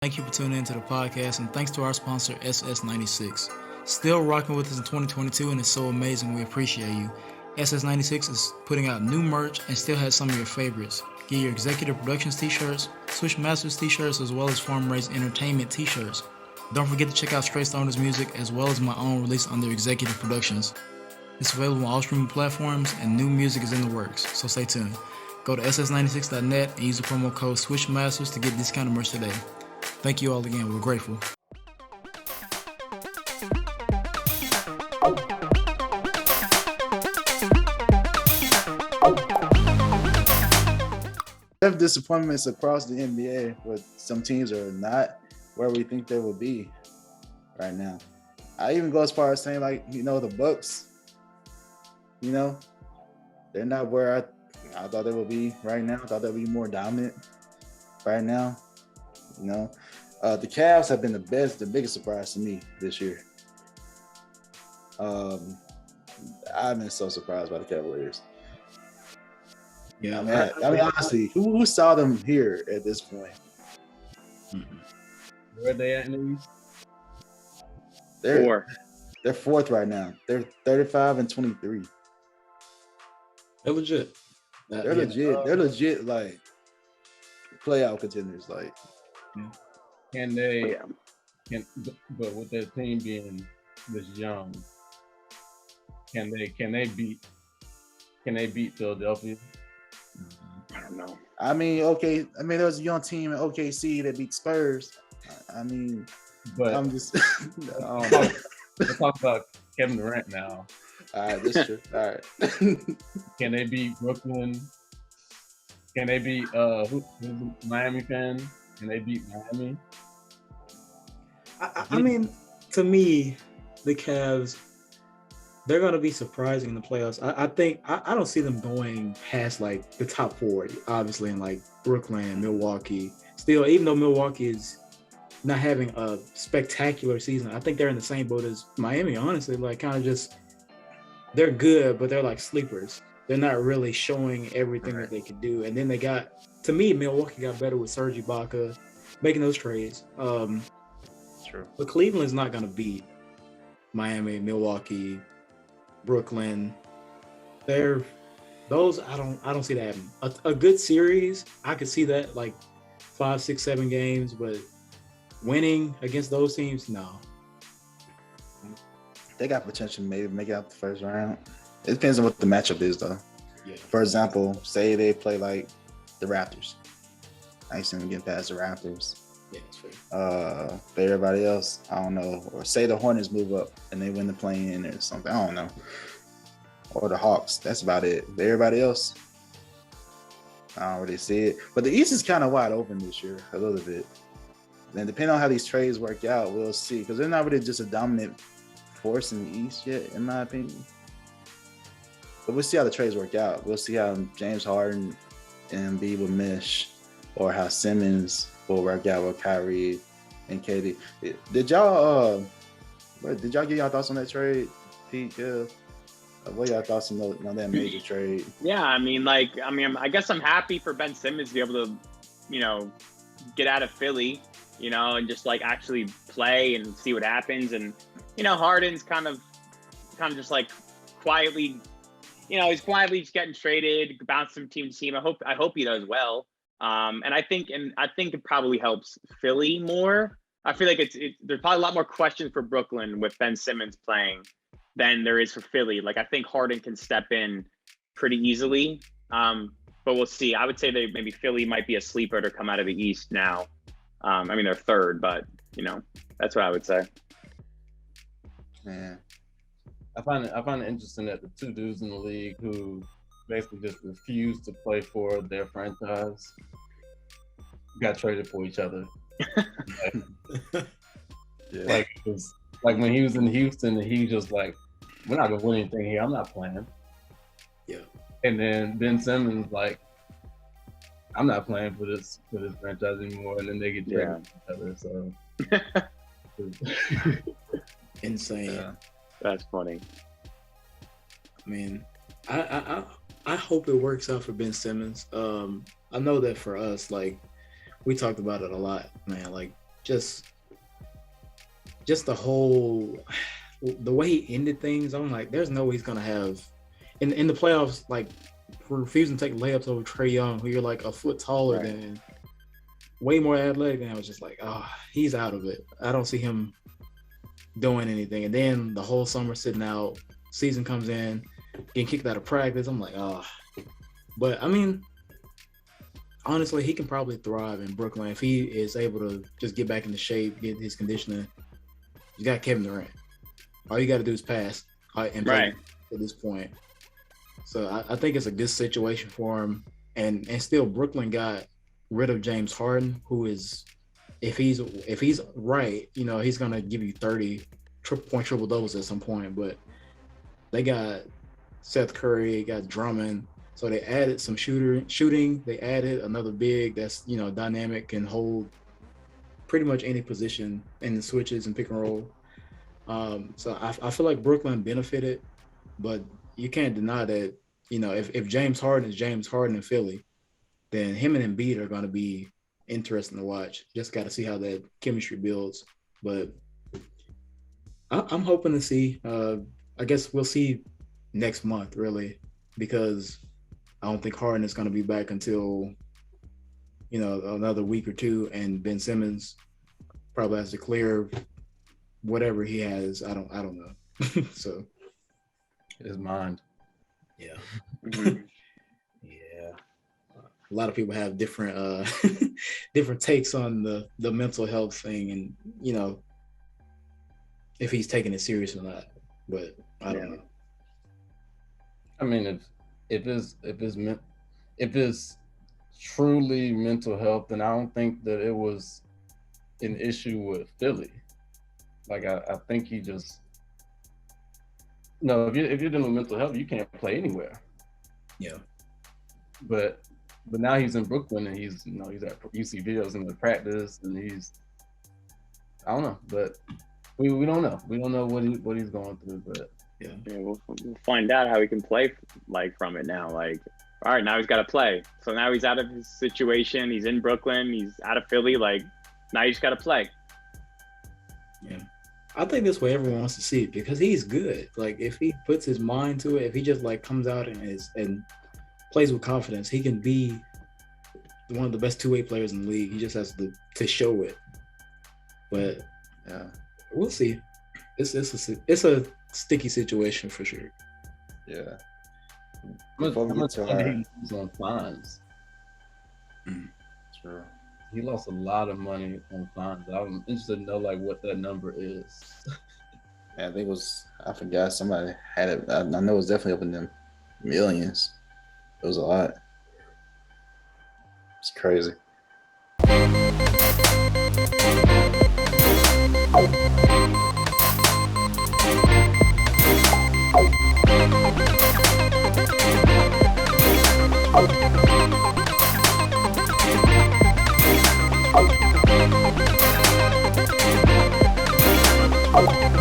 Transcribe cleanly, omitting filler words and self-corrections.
Thank you for tuning into the podcast, and thanks to our sponsor, SS96. Still rocking with us in 2022, and it's so amazing. We appreciate you. SS96 is putting out new merch and still has some of your favorites. Get your Executive Productions t-shirts, Swish Masters t-shirts, as well as Farm Raised Entertainment t-shirts. Don't forget to check out Straight Stoners music, as well as my own release under Executive Productions. It's available on all streaming platforms, and new music is in the works, so stay tuned. Go to ss96.net and use the promo code SWISHMASTERS to get discounted merch today. Thank you all again. We're grateful. Have disappointments across the NBA, but some teams are not where we think they will be right now. I even go as far as saying, like, the Bucks, they're not where I thought they would be right now. I thought they would be more dominant right now. The Cavs have been the biggest surprise to me this year. I've been so surprised by the Cavaliers. Yeah, I mean, honestly, who saw them here at this point? Where are they at in the East? They're fourth right now. They're 35 and 23. they're legit. They're legit. They're legit, like, playoff contenders. Like, but with their team being this young, can they beat Philadelphia? I don't know. I mean, okay. I mean, there was a young team in OKC that beat Spurs. But I'm just. Let's talk about Kevin Durant now. All right, that's true. All right. Can they beat Brooklyn? Can they beat who's a Miami fan? Can they beat Miami? I mean, to me, the Cavs, they're going to be surprising in the playoffs. I think I don't see them going past like the top four, obviously, in like Brooklyn, Milwaukee. Still, even though Milwaukee is not having a spectacular season, I think they're in the same boat as Miami, honestly. Like, kind of just, they're good, but they're like sleepers. They're not really showing everything that they could do. And then to me, Milwaukee got better with Serge Ibaka making those trades. True. But Cleveland's not going to beat Miami, Milwaukee, Brooklyn. I don't see that happening. A good series, I could see that, like 5, 6, 7 games, but winning against those teams, no. They got potential to maybe make it out the first round. It depends on what the matchup is, though. Yeah. For example, say they play like the Raptors. I ain't seen them get past the Raptors. Yeah, that's fair. But everybody else, I don't know. Or say the Hornets move up and they win the play-in or something. I don't know. Or the Hawks. That's about it. But everybody else, I don't really see it. But the East is kind of wide open this year, a little bit. And depending on how these trades work out, we'll see. Because they're not really just a dominant force in the East yet, in my opinion. But we'll see how the trades work out. We'll see how James Harden and Embiid will mesh, or how Simmons will work out with Kyrie and KD. Did y'all get y'all thoughts on that trade, Pete? What are y'all thoughts on that major trade? Yeah, I guess I'm happy for Ben Simmons to be able to, get out of Philly, and just like actually play and see what happens. And Harden's kind of just like quietly, he's quietly just getting traded, bouncing from team to team. I hope he does well. And I think it probably helps Philly more. I feel like there's probably a lot more questions for Brooklyn with Ben Simmons playing than there is for Philly. Like, I think Harden can step in pretty easily. But we'll see. I would say that maybe Philly might be a sleeper to come out of the East now. They're third, but that's what I would say. Yeah. I find it interesting that the two dudes in the league who basically just refused to play for their franchise got traded for each other. Yeah. Like when he was in Houston, and he was just like, "We're not gonna win anything here. I'm not playing." Yeah. And then Ben Simmons like, "I'm not playing for this franchise anymore." And then they get traded for each other. So Insane. Yeah. That's funny. I mean, I hope it works out for Ben Simmons. I know that for us, like, we talked about it a lot, man. Like, just the whole the way he ended things. I'm like, there's no way he's gonna have in the playoffs, like refusing to take layups over Trae Young, who you're like a foot taller Right. than, way more athletic. And I was just like, he's out of it. I don't see him doing anything. And then the whole summer sitting out, season comes in, getting kicked out of practice. I'm like, but I mean, honestly, he can probably thrive in Brooklyn if he is able to just get back into shape, get his conditioning. You got Kevin Durant. All you got to do is pass and play Right. at this point. So I think it's a good situation for him. And still, Brooklyn got rid of James Harden, who is, if he's right, he's gonna give you 30 triple doubles at some point. But they got Seth Curry, got Drummond. So they added some shooting. They added another big that's dynamic, can hold pretty much any position in the switches and pick and roll. So I feel like Brooklyn benefited, but you can't deny that if James Harden is James Harden in Philly, then him and Embiid are going to be interesting to watch. Just got to see how that chemistry builds. But I'm hoping to see. I guess we'll see next month, really, because I don't think Harden is going to be back until another week or two, and Ben Simmons probably has to clear whatever he has. I don't know. So His mind. yeah, Mhm. yeah. A lot of people have different different takes on the mental health thing, and if he's taking it serious or not. But I don't know. I mean, if it's truly mental health, then I don't think that it was an issue with Philly. Like I think he just if you're dealing with mental health, you can't play anywhere. Yeah. But now he's in Brooklyn, and he's at, you see videos in the practice, and I don't know, but we don't know. We don't know what he's going through, but Yeah. We'll find out how he can play from it now. Like, all right, now he's got to play. So now he's out of his situation. He's in Brooklyn. He's out of Philly. Like, now you just got to play. Yeah. I think that's what everyone wants to see, because he's good. Like, if he puts his mind to it, if he just comes out and plays with confidence, he can be one of the best two-way players in the league. He just has to show it. But Yeah. we'll see. It's a sticky situation for sure. Yeah. Before we get to he was on fines. True. He lost a lot of money on fines. I'm interested to know what that number is. Yeah, I think I forgot, somebody had it. I know it was definitely up in them millions. It was a lot. It's crazy. Oh.